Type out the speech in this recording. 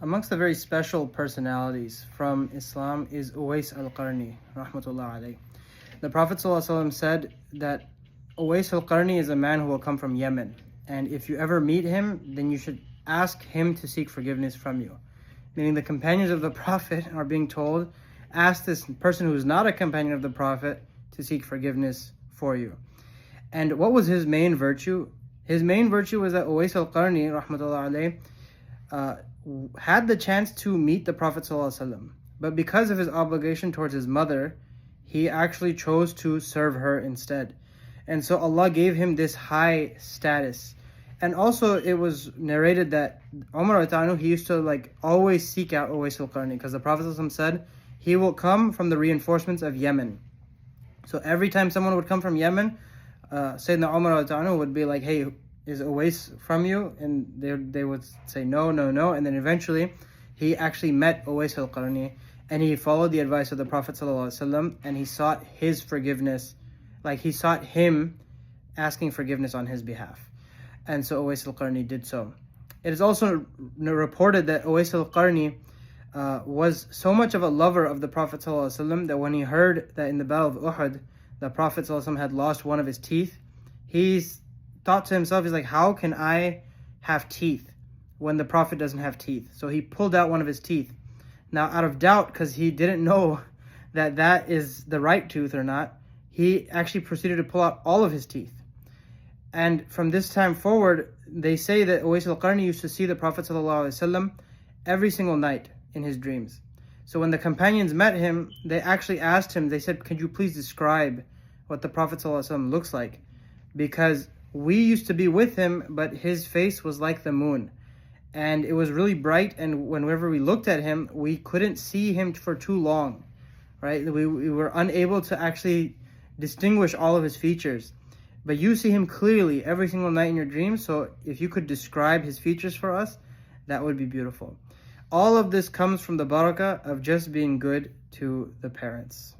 Amongst the very special personalities from Islam is Owais al-Qarni, rahmatullah alayh. The Prophet ﷺ said that Owais al-Qarni is a man who will come from Yemen, and if you ever meet him, then you should ask him to seek forgiveness from you. Meaning the companions of the Prophet are being told, ask this person who is not a companion of the Prophet to seek forgiveness for you. And what was his main virtue? His main virtue was that Owais al-Qarni, rahmatullah alayh, had the chance to meet the Prophet ﷺ, but because of his obligation towards his mother, he actually chose to serve her instead. And so Allah gave him this high status. And also it was narrated that Umar Ta'anu, he used to always seek out Owais al-Qarni, because the Prophet ﷺ said he will come from the reinforcements of Yemen. So every time someone would come from Yemen, Sayyidina Umar Ta'anu would be like, hey, is Owais from you? And they would say no. And then eventually he actually met Owais al-Qarni, and he followed the advice of the Prophet ﷺ, and he sought his forgiveness. He sought him asking forgiveness on his behalf. And so Owais al-Qarni did so. It is also reported that Owais al-Qarni was so much of a lover of the Prophet ﷺ that when he heard that in the Battle of Uhud, the Prophet ﷺ had lost one of his teeth, he's thought to himself, he's like, how can I have teeth when the Prophet doesn't have teeth? So he pulled out one of his teeth. Now, out of doubt, because he didn't know that that is the right tooth or not, he actually proceeded to pull out all of his teeth. And from this time forward, they say that Owais al-Qarni used to see the Prophet ﷺ every single night in his dreams. So when the companions met him, they actually asked him, they said, could you please describe what the Prophet ﷺ looks like? Because we used to be with him, but his face was like the moon. And it was really bright, and whenever we looked at him, we couldn't see him for too long, right? We were unable to actually distinguish all of his features. But you see him clearly every single night in your dreams, so if you could describe his features for us, that would be beautiful. All of this comes from the barakah of just being good to the parents.